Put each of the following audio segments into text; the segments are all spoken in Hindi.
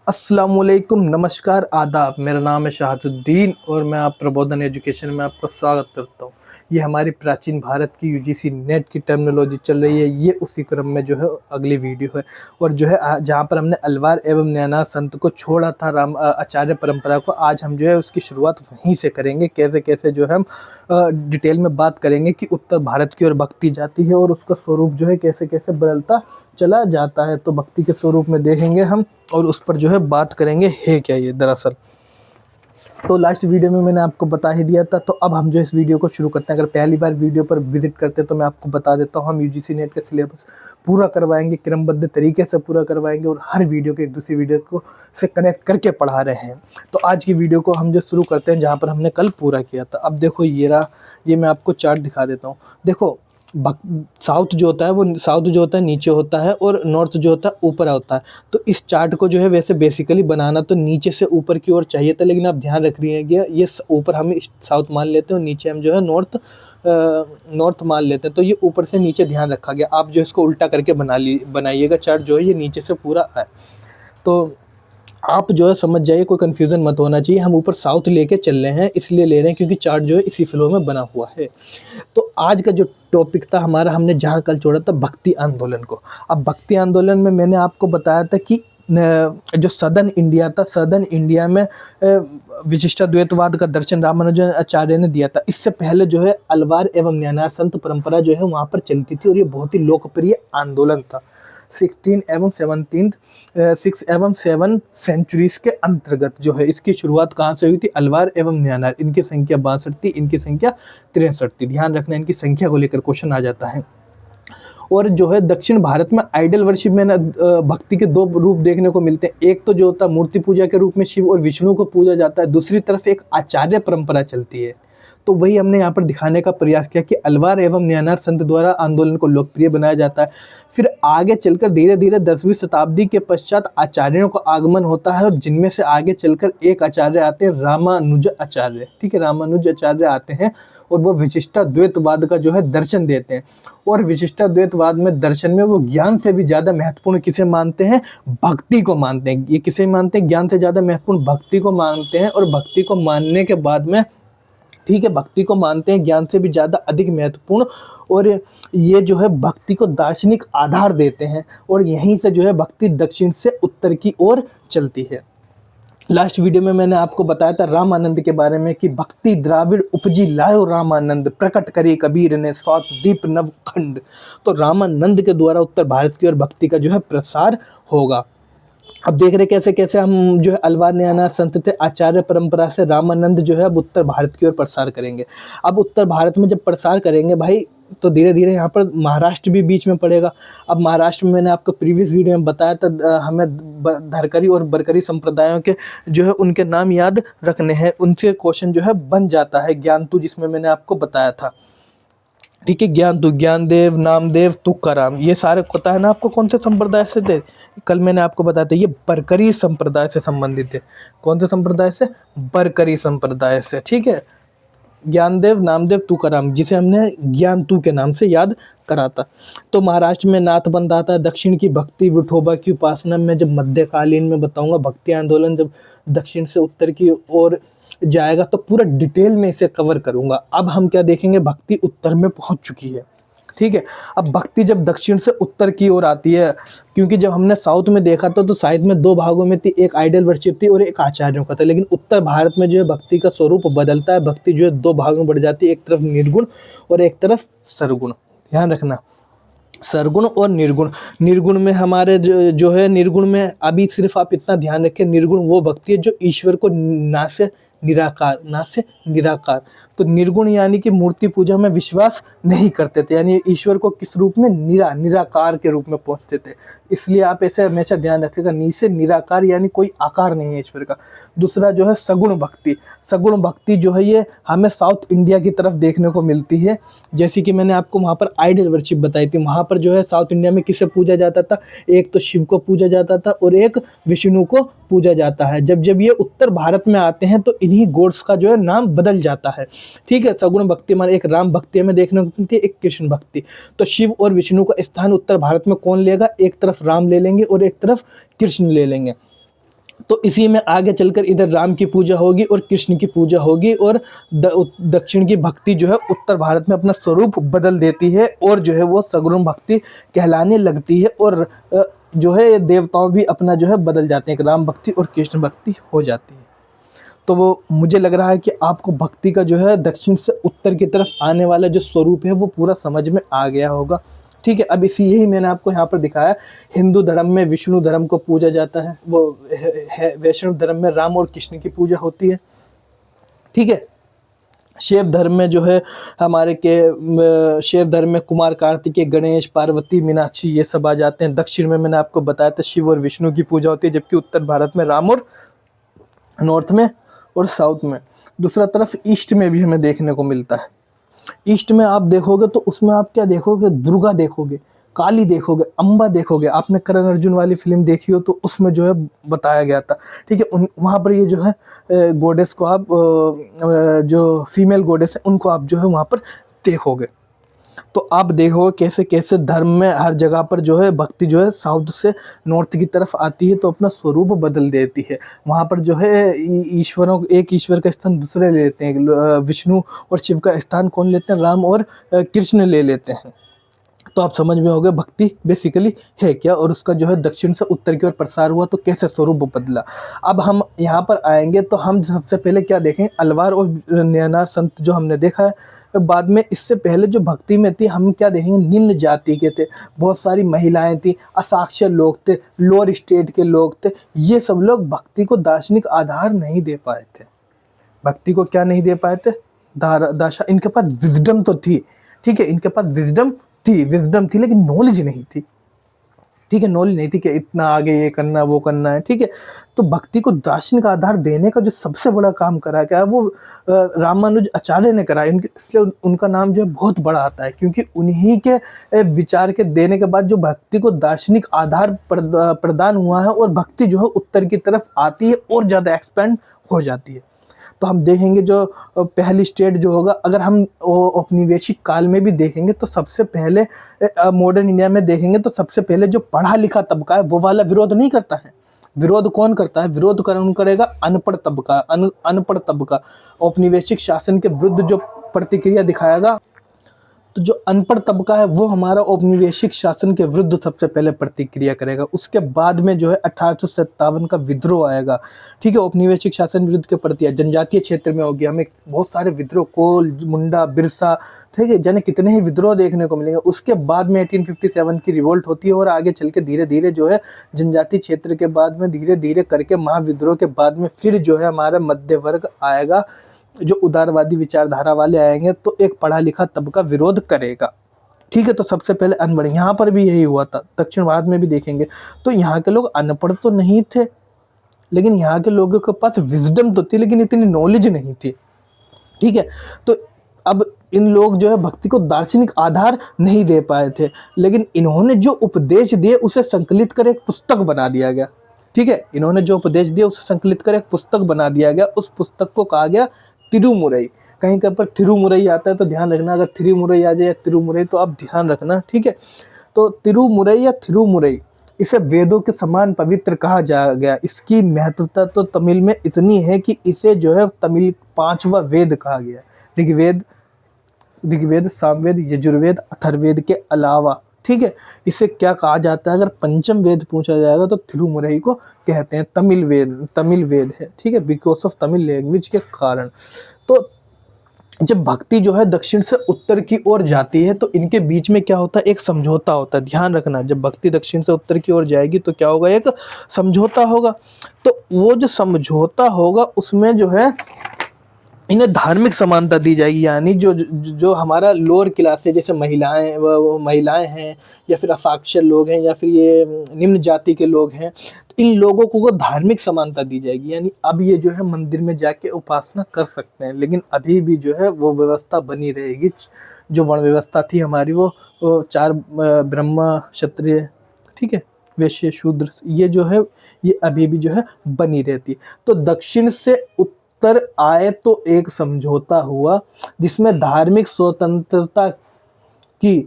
अस्सलामुअलैकुम, नमस्कार, आदाब। मेरा नाम है शहादुद्दीन और मैं आप प्रबोधन एजुकेशन में आपका स्वागत करता हूँ। ये हमारी प्राचीन भारत की यूजीसी नेट की टर्मिनोलॉजी चल रही है, ये उसी क्रम में जो है अगली वीडियो है। और जो है जहाँ पर हमने अलवार एवं नैनार संत को छोड़ा था, आचार्य परंपरा को, आज हम जो है उसकी शुरुआत वहीं से करेंगे। कैसे कैसे जो है हम डिटेल में बात करेंगे कि उत्तर भारत की ओर भक्ति जाती है और उसका स्वरूप जो है कैसे कैसे बदलता चला जाता है। तो भक्ति के स्वरूप में देखेंगे हम और उस पर जो है बात करेंगे है क्या ये दरअसल। तो लास्ट वीडियो में मैंने आपको बता ही दिया था, तो अब हम जो इस वीडियो को शुरू करते हैं। अगर पहली बार वीडियो पर विजिट करते हैं तो मैं आपको बता देता हूँ, हम यूजीसी नेट का सिलेबस पूरा करवाएंगे, क्रमबद्ध तरीके से पूरा करवाएंगे और हर वीडियो के एक दूसरी वीडियो को से कनेक्ट करके पढ़ा रहे हैं। तो आज की वीडियो को हम जो शुरू करते हैं जहाँ पर हमने कल पूरा किया था। अब देखो ये रहा, ये मैं आपको चार्ट दिखा देता हूँ। देखो साउथ जो होता है वो साउथ जो होता है नीचे होता है और नॉर्थ जो होता है ऊपर होता है। तो इस चार्ट को जो है वैसे बेसिकली बनाना तो नीचे से ऊपर की ओर चाहिए था, लेकिन आप ध्यान रख रही हैं कि ये ऊपर हम साउथ मान लेते हैं और नीचे हम जो है नॉर्थ मान लेते हैं। तो ये ऊपर से नीचे ध्यान रखा गया। आप जो इसको उल्टा करके बनाइएगा चार्ट जो है ये नीचे से पूरा है। तो आप जो है समझ जाइए, कोई कन्फ्यूज़न मत होना चाहिए। हम ऊपर साउथ लेके चल रहे हैं, इसलिए ले रहे हैं क्योंकि चार्ट जो है इसी फ्लो में बना हुआ है। तो आज का जो टॉपिक था हमारा, हमने जहाँ कल छोड़ा था भक्ति आंदोलन को। अब भक्ति आंदोलन में मैंने आपको बताया था कि जो सदर्न इंडिया था, सदर्न इंडिया में विशिष्टाद्वैतवाद का दर्शन रामानुजन आचार्य ने दिया था। इससे पहले जो है अलवार एवं नैनार संत परंपरा जो है वहाँ पर चलती थी और ये बहुत ही लोकप्रिय आंदोलन था। 6 एवं 7 सेंचुरीज के अंतर्गत जो है इसकी शुरुआत कहाँ से हुई थी? अलवार एवं नैनार। इनकी संख्या 62 थी, इनकी संख्या 63 थी। ध्यान रखना, इनकी संख्या को लेकर क्वेश्चन आ जाता है। और जो है दक्षिण भारत में आइडल वर्शिप में ना भक्ति के दो रूप देखने को मिलते हैं। एक तो जो होता है मूर्ति पूजा के रूप में शिव और विष्णु को पूजा जाता है, दूसरी तरफ एक आचार्य परंपरा चलती है। तो वही हमने यहाँ पर दिखाने का प्रयास किया कि अलवार एवं नैनार संत द्वारा आंदोलन को लोकप्रिय बनाया जाता है। फिर आगे चलकर धीरे धीरे 10वीं शताब्दी के पश्चात आचार्यों का आगमन होता है और जिनमें से आगे चलकर एक आचार्य आते हैं, रामानुज आचार्य। ठीक है, रामानुज आचार्य आते हैं और वो विशिष्टाद्वैतवाद का जो है दर्शन देते हैं। और विशिष्टाद्वैतवाद में दर्शन में वो ज्ञान से भी ज़्यादा महत्वपूर्ण किसे मानते हैं? भक्ति को मानते हैं। ये किसे मानते हैं? ज्ञान से ज़्यादा महत्वपूर्ण भक्ति को मानते हैं। और भक्ति को मानने के बाद में, ठीक है, भक्ति को मानते हैं ज्ञान से भी ज़्यादा अधिक महत्वपूर्ण। और ये जो है भक्ति को दार्शनिक आधार देते हैं और यहीं से जो है भक्ति दक्षिण से उत्तर की ओर चलती है। लास्ट वीडियो में मैंने आपको बताया था रामानंद के बारे में कि भक्ति द्राविड़ उपजी लायो रामानंद, प्रकट करे कबीर ने सात दीप नवखंड। तो रामानंद के द्वारा उत्तर भारत की ओर भक्ति का जो है प्रसार होगा। अब देख रहे कैसे कैसे हम जो है अलवार नैनार संत थे, आचार्य परंपरा से रामानंद जो है अब उत्तर भारत की ओर प्रसार करेंगे। अब उत्तर भारत में जब प्रसार करेंगे भाई, तो धीरे धीरे यहाँ पर महाराष्ट्र भी बीच में पड़ेगा। अब महाराष्ट्र में मैंने आपको प्रीवियस वीडियो में बताया था, हमें धरकरी और बरकरी संप्रदायों के जो है उनके नाम याद रखने हैं। उनसे क्वेश्चन जो है बन जाता है ज्ञानतु, जिसमें मैंने आपको बताया था। ठीक है, ज्ञानतु, ज्ञानदेव, नामदेव, तुकाराम, ये सारे पता है ना आपको कौन से संप्रदाय से थे? कल मैंने आपको बताया था ये बरकरी संप्रदाय से संबंधित है। कौन से संप्रदाय से? बरकरी संप्रदाय से। ठीक है, ज्ञानदेव, नामदेव, तुकाराम, जिसे हमने ज्ञानतु के नाम से याद करा था। तो महाराष्ट्र में नाथ बंद आता है। दक्षिण की भक्ति विठोबा की उपासना में जब मध्यकालीन में बताऊंगा, भक्ति आंदोलन जब दक्षिण से उत्तर की ओर जाएगा तो पूरा डिटेल में इसे कवर करूंगा। अब हम क्या देखेंगे? भक्ति उत्तर में पहुंच चुकी है। ठीक है, अब भक्ति जब दक्षिण से उत्तर की ओर आती है, क्योंकि जब हमने साउथ में देखा था तो साउथ में दो भागों में थी, एक आइडल वर्शिप थी और एक आचार्यों का था। लेकिन उत्तर भारत में जो है भक्ति का स्वरूप बदलता है। भक्ति जो है दो भागों में बढ़ जाती है, एक तरफ निर्गुण और एक तरफ सरगुण। ध्यान रखना, सरगुण और निर्गुण। निर्गुण में हमारे जो है निर्गुण में अभी सिर्फ आप इतना ध्यान रखें, निर्गुण वो भक्ति है जो ईश्वर को ना से निराकार, ना से निराकार। तो निर्गुण यानी कि मूर्ति पूजा में विश्वास नहीं करते थे, यानी ईश्वर को किस रूप में? निराकार के रूप में पहुंचते थे। इसलिए आप ऐसे हमेशा ध्यान रखेगा, नी से निराकार यानी कोई आकार नहीं है ईश्वर का। दूसरा जो है सगुण भक्ति। सगुण भक्ति जो है ये हमें साउथ इंडिया की तरफ देखने को मिलती है। जैसे कि मैंने आपको वहाँ पर आइडल वर्शिप बताई थी, वहाँ पर जो है साउथ इंडिया में किसे पूजा जाता था? एक तो शिव को पूजा जाता था और एक विष्णु को पूजा जाता है। जब जब ये उत्तर भारत में आते हैं तो इन्हीं गॉड्स का जो है नाम बदल जाता है। ठीक है, सगुण भक्ति में एक राम भक्ति हमें देखने को मिलती है, एक कृष्ण भक्ति। तो शिव और विष्णु का स्थान उत्तर भारत में कौन लेगा? एक तरफ राम ले लेंगे और एक तरफ कृष्ण ले लेंगे। तो इसी में आगे चलकर इधर राम की पूजा होगी और कृष्ण की पूजा होगी, और दक्षिण की भक्ति जो है उत्तर भारत में अपना स्वरूप बदल देती है, और जो है वो सगुण भक्ति कहलाने लगती है, और जो है देवताओं भी अपना जो है बदल जाते हैं, एक राम भक्ति और कृष्ण भक्ति हो जाती है। तो वो मुझे लग रहा है कि आपको भक्ति का जो है दक्षिण से उत्तर की तरफ आने वाला जो स्वरूप है वो पूरा समझ में आ गया होगा। ठीक है, अब इसी यही मैंने आपको यहाँ पर दिखाया। हिंदू धर्म में विष्णु धर्म को पूजा जाता है, वो है वैष्णव धर्म में राम और कृष्ण की पूजा होती है। ठीक है, शैव धर्म में जो है हमारे के शैव धर्म में कुमार कार्तिकेय गणेश पार्वती मीनाक्षी ये सब आ जाते हैं। दक्षिण में मैंने आपको बताया था शिव और विष्णु की पूजा होती है, जबकि उत्तर भारत में राम, और नॉर्थ में और साउथ में। दूसरा तरफ ईस्ट में भी हमें देखने को मिलता है। ईस्ट में आप देखोगे तो उसमें आप क्या देखोगे, दुर्गा देखोगे, काली देखोगे, अम्बा देखोगे। आपने करण अर्जुन वाली फिल्म देखी हो तो उसमें जो है बताया गया था। ठीक है, वहाँ पर ये जो है गॉडेस को आप जो फीमेल गॉडेस है उनको आप जो है वहाँ पर देखोगे। तो आप देखो कैसे कैसे धर्म में हर जगह पर जो है भक्ति जो है साउथ से नॉर्थ की तरफ आती है तो अपना स्वरूप बदल देती है। वहाँ पर जो है ईश्वरों, एक ईश्वर का स्थान दूसरे ले लेते हैं। विष्णु और शिव का स्थान कौन लेते हैं, राम और कृष्ण ले लेते हैं। तो आप समझ में हो गए भक्ति बेसिकली है क्या, और उसका जो है दक्षिण से उत्तर की ओर प्रसार हुआ तो कैसे स्वरूप बदला। अब हम यहाँ पर आएंगे तो हम सबसे पहले क्या देखेंगे, अलवार और नयनार संत जो हमने देखा है। बाद में इससे पहले जो भक्ति में थी हम क्या देखेंगे, निम्न जाति के थे, बहुत सारी महिलाएं थी, असाक्षर लोग थे, लोअर स्टेट के लोग थे। ये सब लोग भक्ति को दार्शनिक आधार नहीं दे पाए थे। भक्ति को क्या नहीं दे पाए थे, दाशा। इनके पास विजडम तो थी, ठीक है, इनके पास विजडम थी लेकिन नॉलेज नहीं थी। ठीक है, नॉलेज नहीं थी कि इतना आगे ये करना वो करना है। ठीक है, तो भक्ति को दार्शनिक आधार देने का जो सबसे बड़ा काम करा क्या वो रामानुज आचार्य ने करा। इसलिए उनका नाम जो है बहुत बड़ा आता है, क्योंकि उन्हीं के विचार के देने के बाद जो भक्ति को दार्शनिक आधार प्रदान हुआ है, और भक्ति जो है उत्तर की तरफ आती है और ज़्यादा एक्सपेंड हो जाती है। तो हम देखेंगे जो पहली स्टेट जो होगा, अगर हम औपनिवेशिक काल में भी देखेंगे तो सबसे पहले मॉडर्न इंडिया में देखेंगे तो सबसे पहले जो पढ़ा लिखा तबका है वो वाला विरोध नहीं करता है। विरोध कौन करता है, विरोध करेगा अनपढ़ तबका। अनपढ़ तबका औपनिवेशिक शासन के विरुद्ध जो प्रतिक्रिया दिखाएगा, तो जो अनपढ़ तबका है वो हमारा औपनिवेशिक शासन के विरुद्ध सबसे पहले प्रतिक्रिया करेगा। उसके बाद में जो है 1857 का विद्रोह आएगा। ठीक है, औपनिवेशिक शासन विरुद्ध के प्रति जनजातीय क्षेत्र में हो गया, हमें बहुत सारे विद्रोह, कोल, मुंडा, बिरसा, ठीक है, जाने कितने ही विद्रोह देखने को मिलेंगे। उसके बाद में 1857 की रिवोल्ट होती है, और आगे चल के धीरे धीरे जो है जनजातीय क्षेत्र के बाद में धीरे धीरे करके महाविद्रोह के बाद में फिर जो है हमारा मध्य वर्ग आएगा, जो उदारवादी विचारधारा वाले आएंगे, तो एक पढ़ा लिखा तबका विरोध करेगा। ठीक है, तो सबसे पहले अनपढ़, यहाँ पर भी यही हुआ था, दक्षिण भारत में भी देखेंगे तो यहाँ के लोग अनपढ़ तो नहीं थे, लेकिन यहाँ के लोगों के पास विजडम तो थी, लेकिन इतनी नॉलेज नहीं थी। ठीक है, तो अब इन लोग जो है भक्ति को दार्शनिक आधार नहीं दे पाए थे, लेकिन इन्होंने जो उपदेश दिए उसे संकलित कर एक पुस्तक बना दिया गया। ठीक है, इन्होंने जो उपदेश दिया उसे संकलित कर एक पुस्तक बना दिया गया। उस पुस्तक को कहा गया तिरुमुरई। कहीं कहीं पर थिरुमुरई आता है तो ध्यान रखना, अगर थिरुमुरई आ जाए या तिरुमुरई तो आप ध्यान रखना। ठीक है, तो तिरुमुरई या थिरुमुरई, इसे वेदों के समान पवित्र कहा जा गया। इसकी महत्वता तो तमिल में इतनी है कि इसे जो है तमिल 5वां वेद कहा गया। ऋग्वेद, सामवेद, यजुर्वेद, अथर्ववेद के अलावा। ठीक है, इसे क्या कहा जाता है, अगर पंचम वेद पूछा जाएगा तो थिरुमुरई को कहते हैं। तमिल वेद है। ठीक है, बिकॉज ऑफ तमिल लैंग्वेज के कारण। तो जब भक्ति जो है दक्षिण से उत्तर की ओर जाती है तो इनके बीच में क्या होता है, एक समझौता होता है। ध्यान रखना, जब भक्ति दक्षिण से उत्तर की ओर जाएगी तो क्या होगा, एक समझौता होगा। तो वो जो समझौता होगा उसमें जो है इन्हें धार्मिक समानता दी जाएगी, यानी जो हमारा लोअर क्लास है, जैसे महिलाएं हैं, या फिर असाक्षर लोग हैं, या फिर ये निम्न जाति के लोग हैं, तो इन लोगों को धार्मिक समानता दी जाएगी। यानी अब ये जो है मंदिर में जाके उपासना कर सकते हैं, लेकिन अभी भी जो है वो व्यवस्था बनी रहेगी। जो वर्ण व्यवस्था थी हमारी, वो 4 ब्रह्म, क्षत्रिय, ठीक है, वैश्य, शूद्र, ये जो है ये अभी भी जो है बनी रहती। तो दक्षिण से उत्तर आए तो एक समझौता हुआ जिसमें धार्मिक स्वतंत्रता की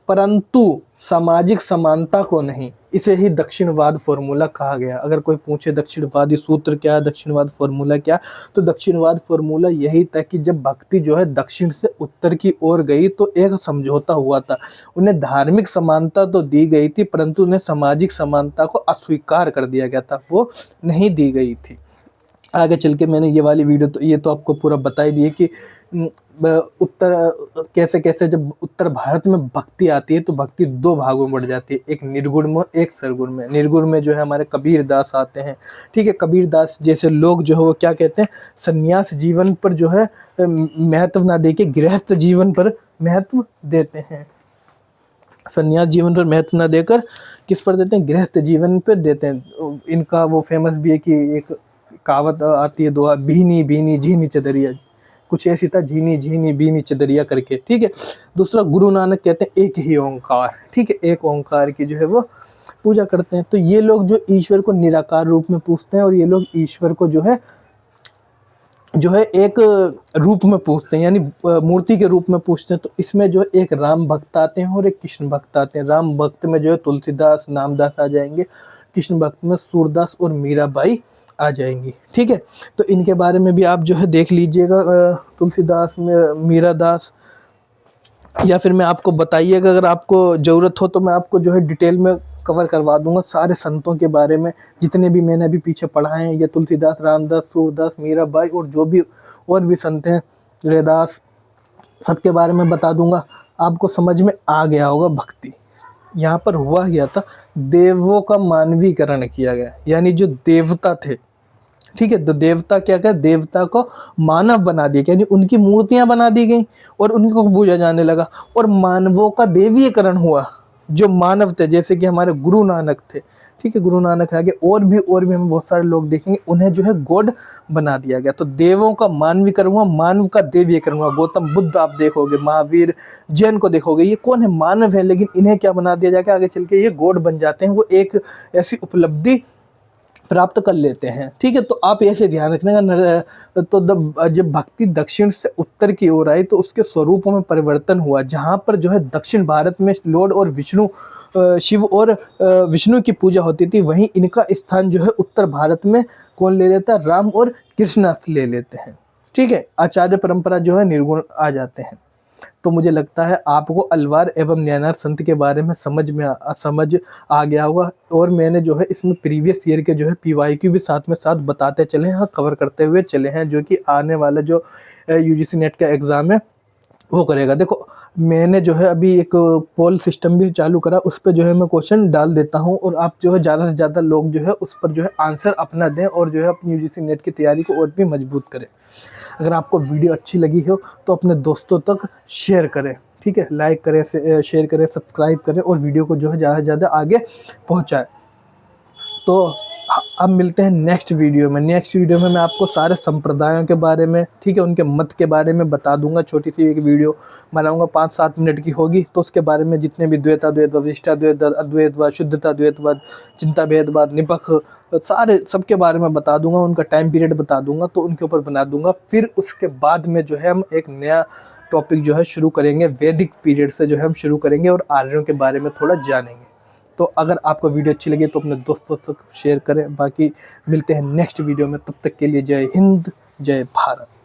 परंतु सामाजिक समानता को नहीं। इसे ही दक्षिणवाद फॉर्मूला कहा गया। अगर कोई पूछे दक्षिणवादी सूत्र क्या है, दक्षिणवाद फॉर्मूला क्या, तो दक्षिणवाद फॉर्मूला यही था कि जब भक्ति जो है दक्षिण से उत्तर की ओर गई तो एक समझौता हुआ था। उन्हें धार्मिक समानता तो दी गई थी, परंतु उन्हें सामाजिक समानता को अस्वीकार कर दिया गया था, वो नहीं दी गई थी। आगे चल के मैंने ये वाली वीडियो तो ये तो आपको पूरा बता ही दिए कि उत्तर कैसे कैसे जब उत्तर भारत में भक्ति आती है तो भक्ति दो भागों में बढ़ जाती है, एक निर्गुण में, एक सरगुण में। निर्गुण में जो है हमारे कबीर दास आते हैं, ठीक है। कबीर दास जैसे लोग जो है वो क्या कहते हैं, सन्यास जीवन पर जो है महत्व ना देके गृहस्थ जीवन पर महत्व देते हैं। सन्यास जीवन पर महत्व ना देकर किस पर देते हैं, गृहस्थ जीवन पर देते हैं। इनका वो फेमस भी है कि एक कहावत आती है, दोहा, भीनी भीनी झीनी चदरिया, कुछ ऐसी था, झीनी झीनी भीनी चदरिया करके, ठीक है। दूसरा गुरु नानक कहते हैं एक ही ओंकार, ठीक है, एक ओंकार की जो है वो पूजा करते हैं। तो ये लोग जो ईश्वर को निराकार रूप में पूजते हैं और ये लोग ईश्वर को जो है एक रूप में पूजते हैं, यानी मूर्ति के रूप में पूजते हैं। तो इसमें जो एक राम भक्त आते हैं और एक कृष्ण भक्त आते हैं। राम भक्त में जो है तुलसीदास, नामदास आ जाएंगे, कृष्ण भक्त में सूरदास और मीराबाई आ जाएंगी, ठीक है। तो इनके बारे में भी आप जो है देख लीजिएगा, तुलसीदास में मीरादास, या फिर मैं आपको बताइएगा अगर आपको ज़रूरत हो तो मैं आपको जो है डिटेल में कवर करवा दूंगा सारे संतों के बारे में, जितने भी मैंने अभी पीछे पढ़ाए हैं। ये तुलसीदास, रामदास, सूरदास, मीराबाई और जो भी और भी संत हैं, रैदास, सबके बारे में बता दूंगा। आपको समझ में आ गया होगा भक्ति। यहाँ पर हुआ गया था, देवों का मानवीकरण किया गया, यानी जो देवता थे, ठीक है, तो देवता क्या क्या, देवता को मानव बना दिया, यानी उनकी मूर्तियां बना दी गई और उनको पूजा जाने लगा। और मानवों का देवीकरण हुआ, जो मानव थे, जैसे कि हमारे गुरु नानक थे, ठीक है, गुरु नानक आगे और भी हम बहुत सारे लोग देखेंगे, उन्हें जो है गॉड बना दिया गया। तो देवों का मानवीकरण हुआ, मानव का देवीकरण हुआ। गौतम बुद्ध आप देखोगे, महावीर, जैन को देखोगे, ये कौन है, मानव है, लेकिन इन्हें क्या बना दिया जाएगा, आगे चल के ये गॉड बन जाते हैं, वो एक ऐसी उपलब्धि प्राप्त कर लेते हैं, ठीक है। तो आप ऐसे ध्यान रखने का। तो जब भक्ति दक्षिण से उत्तर की ओर आई तो उसके स्वरूपों में परिवर्तन हुआ। जहाँ पर जो है दक्षिण भारत में लॉर्ड और विष्णु, शिव और विष्णु की पूजा होती थी, वहीं इनका स्थान जो है उत्तर भारत में कौन ले लेता है, राम और कृष्ण ले लेते हैं, ठीक है। आचार्य परंपरा जो है निर्गुण आ जाते हैं। तो मुझे लगता है आपको अलवार एवं नैनार संत के बारे में समझ आ गया होगा। और मैंने जो है इसमें प्रीवियस ईयर के जो है PYQ भी साथ में साथ बताते चले हैं, कवर करते हुए चले हैं, जो कि आने वाला जो UGC नेट का एग्ज़ाम है वो करेगा। देखो मैंने जो है अभी एक पोल सिस्टम भी चालू करा, उस पर जो है मैं क्वेश्चन डाल देता हूं और आप जो है ज़्यादा से ज़्यादा लोग जो है उस पर जो है आंसर अपना दें और जो है अपनी UGC नेट की तैयारी को और भी मजबूत करें। अगर आपको वीडियो अच्छी लगी हो तो अपने दोस्तों तक शेयर करें, ठीक है, लाइक करें, शेयर करें, सब्सक्राइब करें और वीडियो को जो है ज़्यादा से ज़्यादा आगे पहुँचाएँ। तो अब मिलते हैं नेक्स्ट वीडियो में। नेक्स्ट वीडियो में मैं आपको सारे संप्रदायों के बारे में, ठीक है, उनके मत के बारे में बता दूंगा। छोटी सी एक वीडियो बनाऊंगा, 5-7 मिनट की होगी, तो उसके बारे में जितने भी द्वैता द्वैतवाद, विशिष्टा द्वैतवाद, अद्वैतवाद, शुद्धता द्वैतवाद, चिंता भेदवाद, निपख, सारे सबके बारे में बता दूंगा, उनका टाइम पीरियड बता दूंगा, तो उनके ऊपर बना दूंगा। फिर उसके बाद में जो है हम एक नया टॉपिक जो है शुरू करेंगे, वैदिक पीरियड से जो है हम शुरू करेंगे और आर्यों के बारे में थोड़ा जानेंगे। तो अगर आपको वीडियो अच्छी लगी तो अपने दोस्तों तक शेयर करें। बाकी मिलते हैं नेक्स्ट वीडियो में, तब तक के लिए जय हिंद, जय भारत।